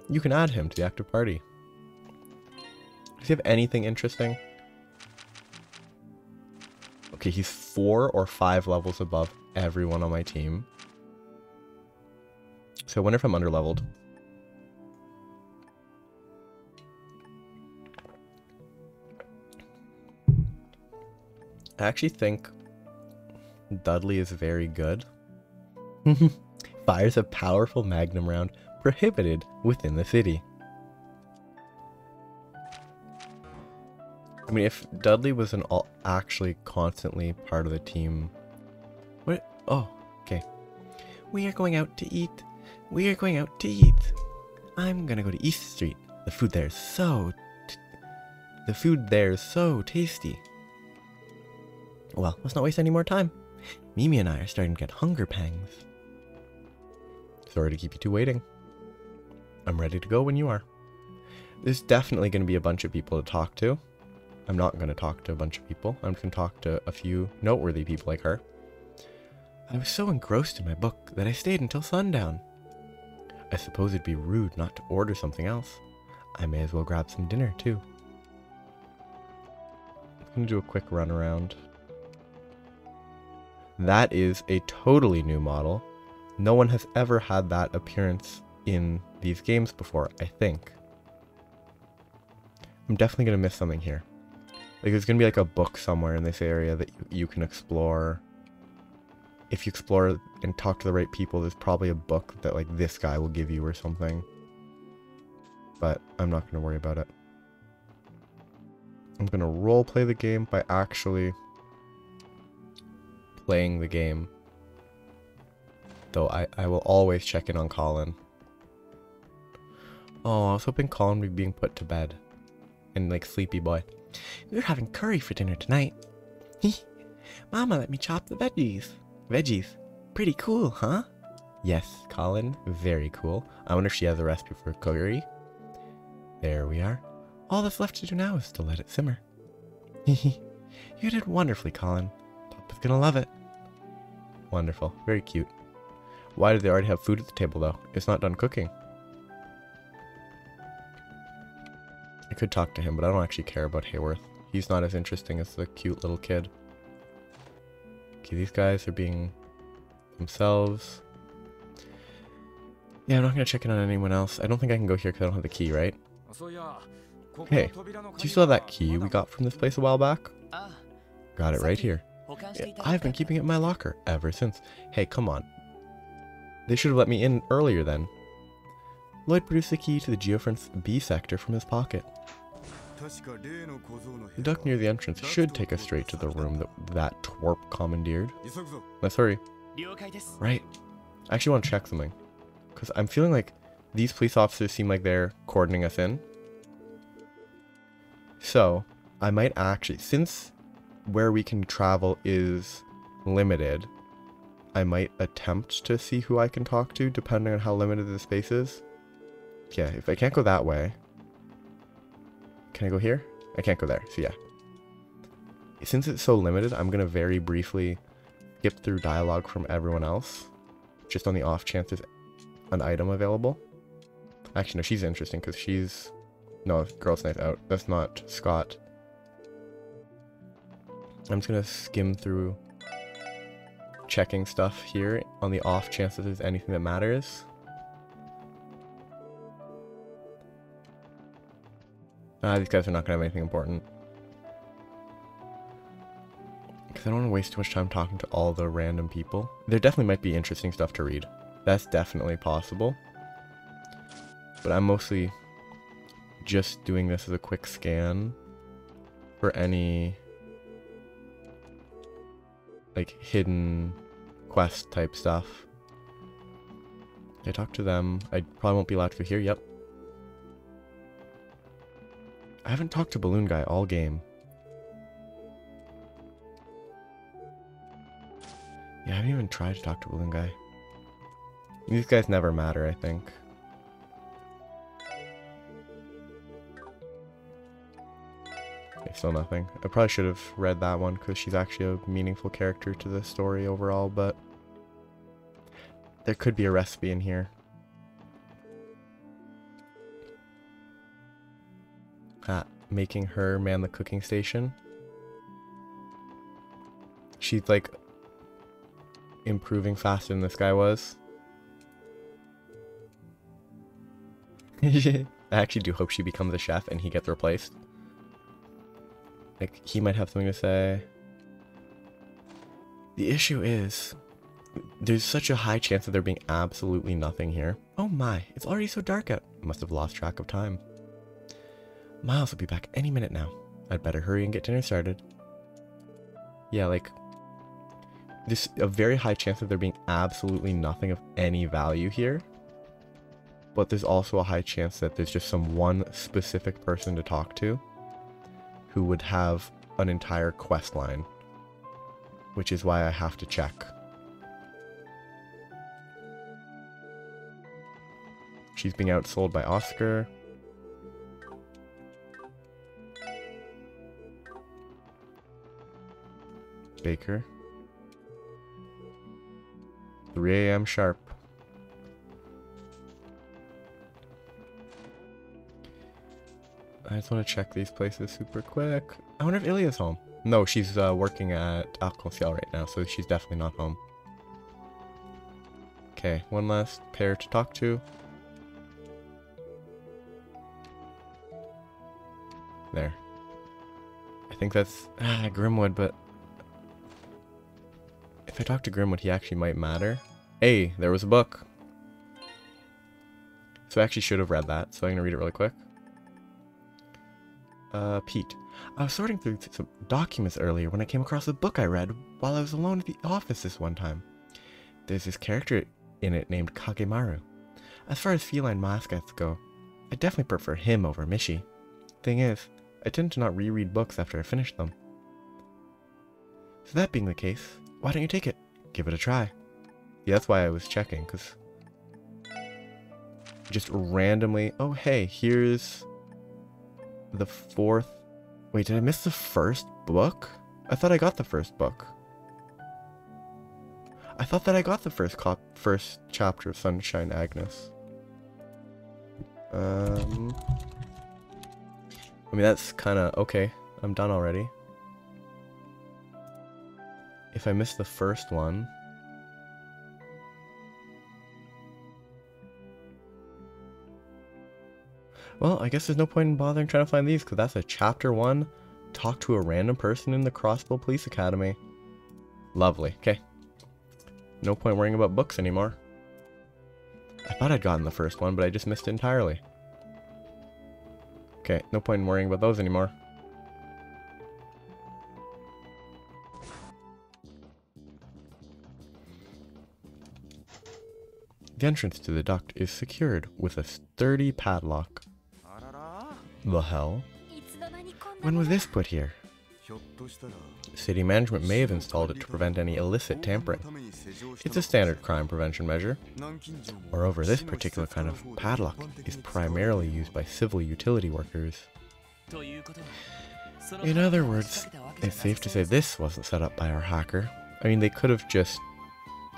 Speaker 1: You can add him to the active party. Does he have anything interesting? Okay, he's 4 or 5 levels above everyone on my team. So I wonder if I'm underleveled. I actually think Dudley is very good. Fires a powerful magnum round prohibited within the city. I mean, if Dudley was actually constantly part of the team... What? Oh, okay. We are going out to eat. We are going out to eat. I'm gonna go to East Street. The food there is so tasty. Well, let's not waste any more time. Mimi and I are starting to get hunger pangs. Sorry to keep you two waiting. I'm ready to go when you are. There's definitely going to be a bunch of people to talk to. I'm not going to talk to a bunch of people. I'm just going to talk to a few noteworthy people like her. I was so engrossed in my book that I stayed until sundown. I suppose it'd be rude not to order something else. I may as well grab some dinner too. I'm going to do a quick run around. That is a totally new model. No one has ever had that appearance in these games before, I think. I'm definitely going to miss something here. Like, there's going to be like a book somewhere in this area that you can explore. If you explore and talk to the right people, there's probably a book that like this guy will give you or something. But I'm not going to worry about it. I'm going to role play the game by actually playing the game. Though I will always check in on Colin. Oh, I was hoping Colin would be being put to bed. And like sleepy boy. We're having curry for dinner tonight. Mama let me chop the veggies. Veggies. Pretty cool, huh? Yes, Colin. Very cool. I wonder if she has a recipe for curry. There we are. All that's left to do now is to let it simmer. You did wonderfully, Colin. Papa's gonna love it. Wonderful. Very cute. Why do they already have food at the table, though? It's not done cooking. I could talk to him, but I don't actually care about Hayworth. He's not as interesting as the cute little kid. Okay, these guys are being themselves. Yeah, I'm not going to check in on anyone else. I don't think I can go here because I don't have the key, right? Hey, do you still have that key we got from this place a while back? Got it right here. I've been keeping it in my locker ever since. Hey, come on. They should have let me in earlier then. Lloyd produced the key to the geofence B sector from his pocket. The duct near the entrance should take us straight to the room that twerp commandeered. Let's hurry. Right. I actually want to check something. Because I'm feeling like these police officers seem like they're cordoning us in. So, I might actually, since where we can travel is limited, I might attempt to see who I can talk to, depending on how limited the space is. Yeah, if I can't go that way... Can I go here? I can't go there, so yeah. Since it's so limited, I'm going to very briefly skip through dialogue from everyone else. Just on the off chance there's an item available. Actually, no, she's interesting because she's... No, girl's night out. That's not Scott. I'm just going to skim through checking stuff here on the off chance that there's anything that matters. These guys are not going to have anything important. Because I don't want to waste too much time talking to all the random people. There definitely might be interesting stuff to read. That's definitely possible. But I'm mostly just doing this as a quick scan for any like hidden quest type stuff. I talk to them. I probably won't be allowed to go here. Yep. I haven't talked to Balloon Guy all game. Yeah, I haven't even tried to talk to Balloon Guy. These guys never matter, I think. Okay, still nothing. I probably should have read that one because she's actually a meaningful character to the story overall, but there could be a recipe in here. Making her man the cooking station. She's like improving faster than this guy was. I actually do hope she becomes a chef and he gets replaced. Like, he might have something to say. The issue is, there's such a high chance of there being absolutely nothing here. Oh my, it's already so dark out. I must have lost track of time. Miles will be back any minute now. I'd better hurry and get dinner started. Yeah, like, there's a very high chance of there being absolutely nothing of any value here. But there's also a high chance that there's just some one specific person to talk to who would have an entire quest line. Which is why I have to check. She's being outsold by Oscar. Baker. 3 AM sharp. I just want to check these places super quick. I wonder if Ilya's home. No, she's working at Arc-en-Ciel right now, so she's definitely not home. Okay, one last pair to talk to. There. I think that's Grimwood, but if I talk to Grimwood, he actually might matter. Hey, there was a book. So I actually should have read that, so I'm going to read it really quick. Pete. I was sorting through some documents earlier when I came across a book I read while I was alone at the office this one time. There's this character in it named Kagemaru. As far as feline mascots go, I definitely prefer him over Mishi. Thing is, I tend to not reread books after I finish them. So that being the case, why don't you take it? Give it a try. Yeah, that's why I was checking, because just randomly, oh hey, here's the fourth. Wait, did I miss the first book? I thought I got the first book. I thought that I got the first chapter of Sunshine Agnes. I mean, that's kind of okay. I'm done already. If I missed the first one, well, I guess there's no point in bothering trying to find these, because that's a chapter 1. Talk to a random person in the Crossbow Police Academy. Lovely. Okay. No point worrying about books anymore. I thought I'd gotten the first one, but I just missed it entirely. Okay, no point in worrying about those anymore. The entrance to the duct is secured with a sturdy padlock. The hell? When was this put here? City management may have installed it to prevent any illicit tampering. It's a standard crime prevention measure. Moreover, this particular kind of padlock is primarily used by civil utility workers. In other words, it's safe to say this wasn't set up by our hacker. I mean, they could have just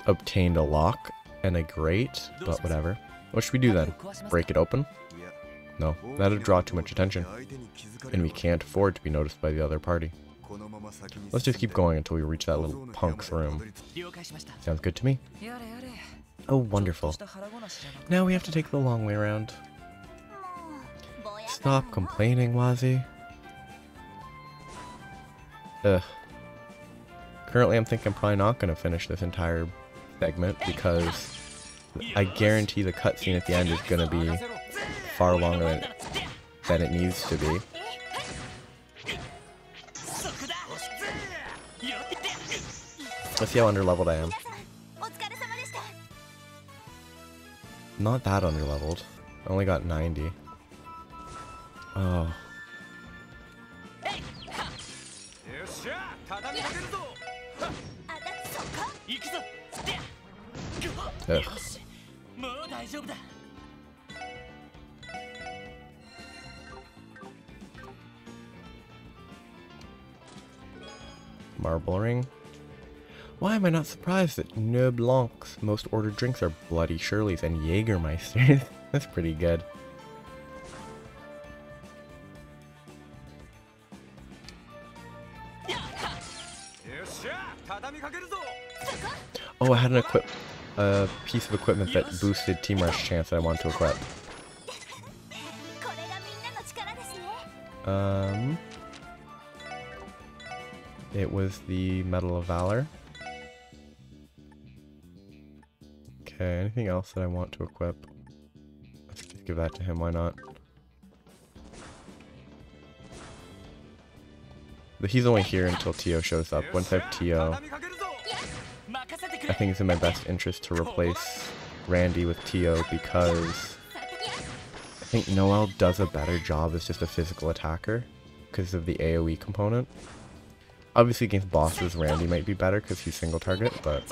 Speaker 1: obtained a lock and a grate, but whatever. What should we do then? Break it open? No, that'd draw too much attention, and we can't afford to be noticed by the other party. Let's just keep going until we reach that little punk's room. Sounds good to me. Oh, wonderful. Now we have to take the long way around. Stop complaining, Wazi. Ugh. Currently, I'm thinking I'm probably not going to finish this entire segment, because I guarantee the cutscene at the end is going to be far longer than it needs to be. Let's see how underleveled I am. Not that underleveled. I only got 90. Oh. Ugh. Marble ring. Why am I not surprised that Ne Blanc's most ordered drinks are Bloody Shirleys and Jägermeisters? That's pretty good. Oh, I had a piece of equipment that boosted Team Rush chance that I wanted to equip. It was the Medal of Valor. Okay, anything else that I want to equip? Let's just give that to him, why not? But he's only here until Tio shows up. Once I have Tio, I think it's in my best interest to replace Randy with Tio, because I think Noel does a better job as just a physical attacker because of the AoE component. Obviously against bosses, Randy might be better because he's single target, but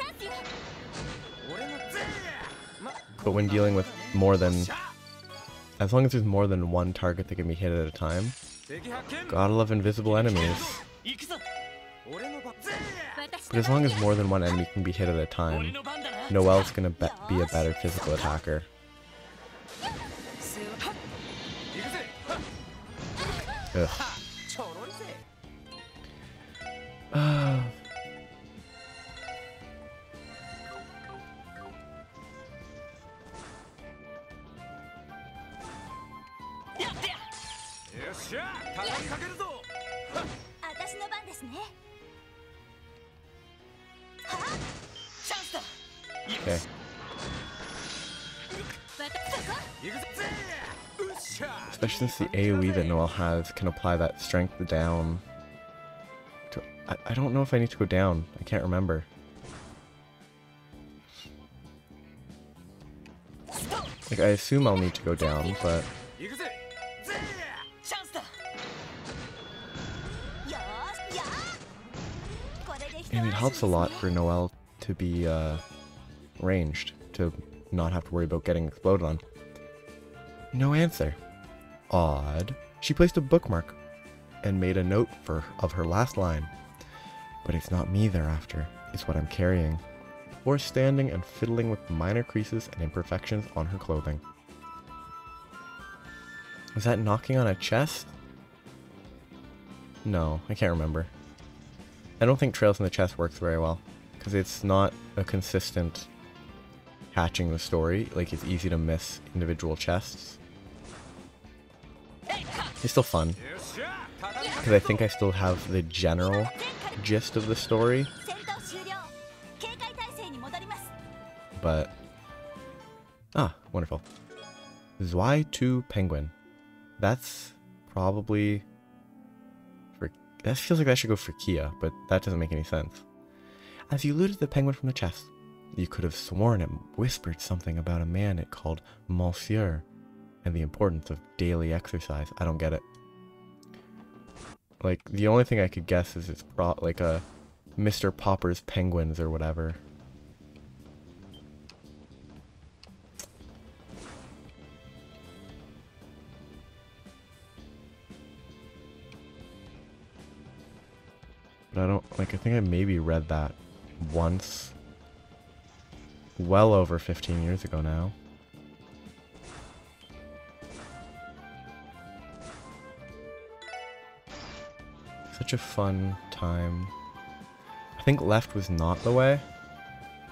Speaker 1: when dealing with more than, as long as there's more than one target that can be hit at a time, gotta love invisible enemies. But as long as more than one enemy can be hit at a time, Noel's gonna be a better physical attacker. Ugh. Okay. Especially since the AoE that Noelle has can apply that strength down. I don't know if I need to go down. I can't remember. Like, I assume I'll need to go down, but... And it helps a lot for Noelle to be ranged, to not have to worry about getting exploded on. No answer. Odd. She placed a bookmark and made a note of her last line. But it's not me they're after, it's what I'm carrying. Or standing and fiddling with minor creases and imperfections on her clothing. Was that knocking on a chest? No, I can't remember. I don't think Trails in the Chest works very well, because it's not a consistent hatching the story. Like, it's easy to miss individual chests. It's still fun, because I think I still have the general gist of the story. But... Ah, wonderful. Zwei 2 Penguin. That's probably... That feels like that should go for Kia, but that doesn't make any sense. As you looted the penguin from the chest, you could have sworn it whispered something about a man it called Monsieur, and the importance of daily exercise. I don't get it. Like, the only thing I could guess is it's like a Mr. Popper's Penguins or whatever. But I don't, like, I think I maybe read that once. Well over 15 years ago now. Such a fun time. I think left was not the way.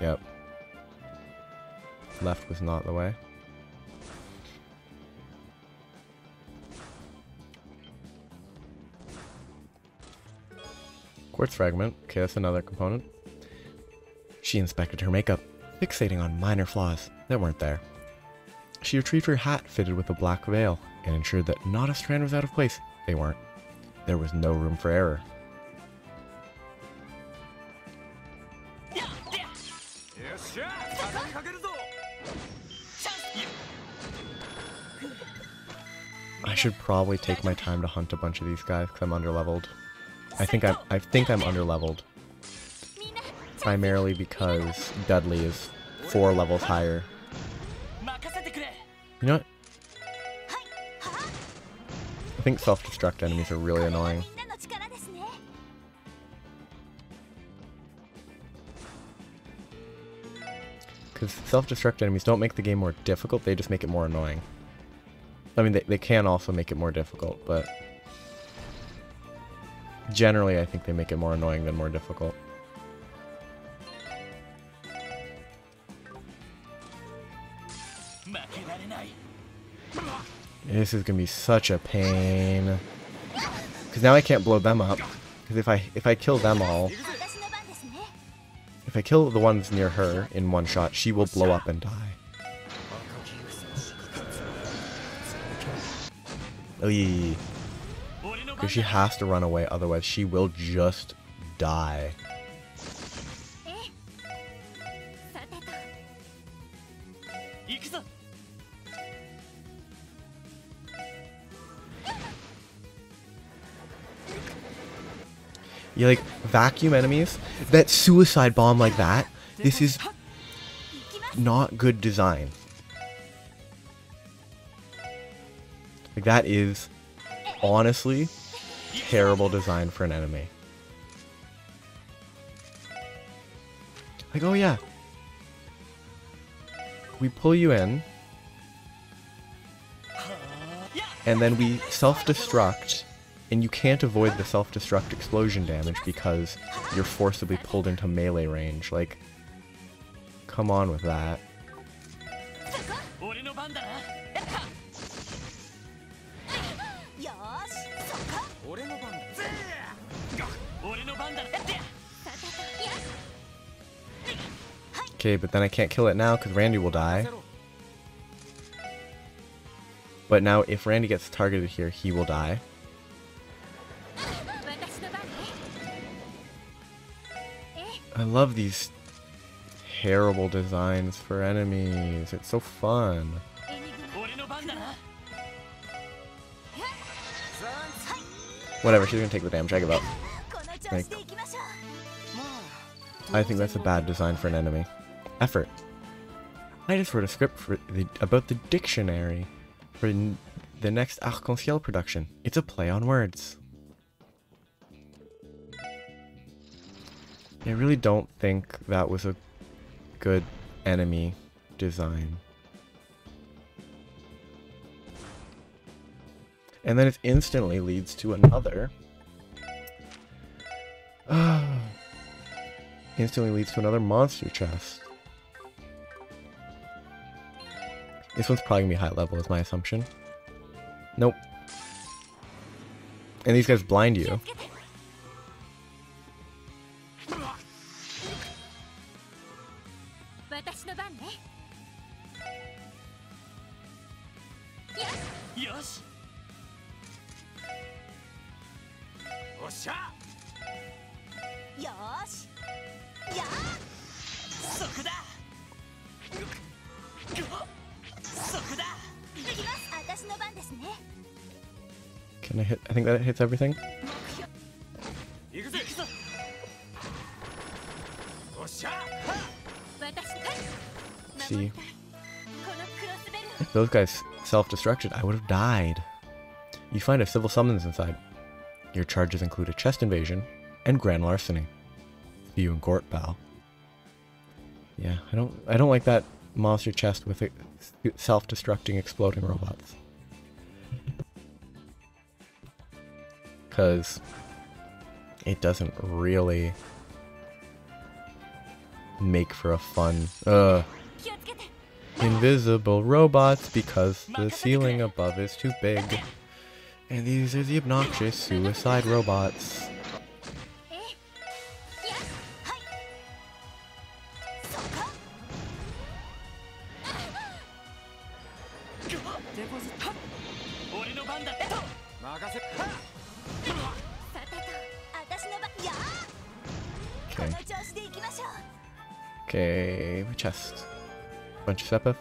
Speaker 1: Yep. Left was not the way. Quartz fragment. Okay, that's another component. She inspected her makeup, fixating on minor flaws that weren't there. She retrieved her hat fitted with a black veil and ensured that not a strand was out of place. They weren't. There was no room for error. I should probably take my time to hunt a bunch of these guys because I'm underleveled. I think I'm underleveled. Primarily because Dudley is 4 levels higher. You know what? I think self-destruct enemies are really annoying. Because self-destruct enemies don't make the game more difficult, they just make it more annoying. I mean, they can also make it more difficult, but... generally, I think they make it more annoying than more difficult. This is gonna be such a pain. Because now I can't blow them up. Because if I kill them all... If I kill the ones near her in one shot, she will blow up and die. Oy. Because she has to run away, otherwise she will just die. You like vacuum enemies that suicide bomb like that. This is not good design. Like, that is honestly terrible design for an enemy. Like, oh yeah, we pull you in and then we self-destruct, and you can't avoid the self-destruct explosion damage because you're forcibly pulled into melee range. Like, come on with that. Okay, but then I can't kill it now because Randy will die. But now if Randy gets targeted here, he will die. I love these terrible designs for enemies. It's so fun. Whatever, she's gonna take the damage. I give up. Like, I think that's a bad design for an enemy. Effort. I just wrote a script for about the dictionary for the next Arc-en-Ciel production. It's a play on words. I really don't think that was a good enemy design. And then it instantly leads to another. Instantly leads to another monster chest. This one's probably gonna be high level, is my assumption. Nope. And these guys blind you. Can I hit? I think that hits everything. See, if those guys self-destructed, I would have died. You find a civil summons inside. Your charges include a chest invasion and grand larceny. See you in court, pal. Yeah, I don't like that monster chest with it self-destructing exploding robots. Because it doesn't really make for a fun invisible robots because the ceiling above is too big. And these are the obnoxious suicide robots. Okay, chest. Bunch of Sepith.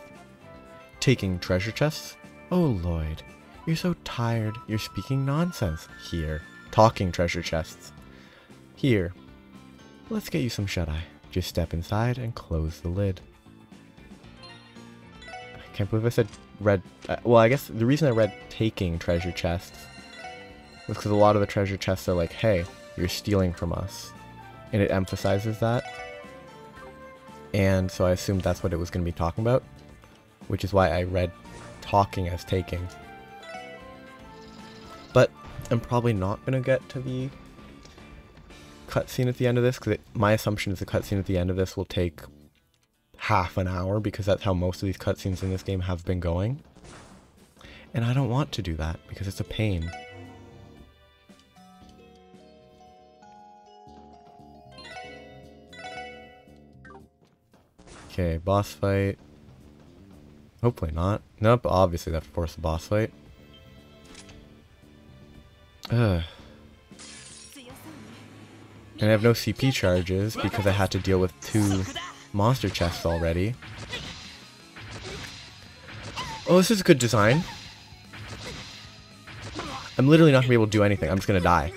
Speaker 1: Taking treasure chests? Oh Lloyd, you're so tired. You're speaking nonsense. Here. Talking treasure chests. Here. Let's get you some shut-eye. Just step inside and close the lid. I can't believe I said red. Well, I guess the reason I read taking treasure chests was because a lot of the treasure chests are like, hey, you're stealing from us. And it emphasizes that. And so I assumed that's what it was going to be talking about, which is why I read talking as taking. But I'm probably not going to get to the cutscene at the end of this, because my assumption is the cutscene at the end of this will take half an hour, because that's how most of these cutscenes in this game have been going. And I don't want to do that, because it's a pain. Okay, boss fight. Hopefully not. Nope, obviously that forced the boss fight. Ugh. And I have no CP charges because I had to deal with 2 monster chests already. Oh, this is a good design. I'm literally not going to be able to do anything. I'm just going to die.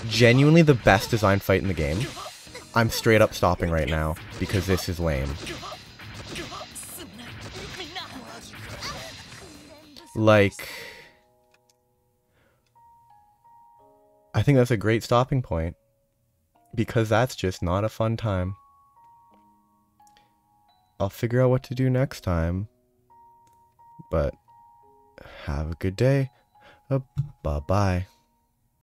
Speaker 1: Genuinely the best design fight in the game. I'm straight up stopping right now because this is lame. Like, I think that's a great stopping point because that's just not a fun time. I'll figure out what to do next time, but have a good day. Bye-bye.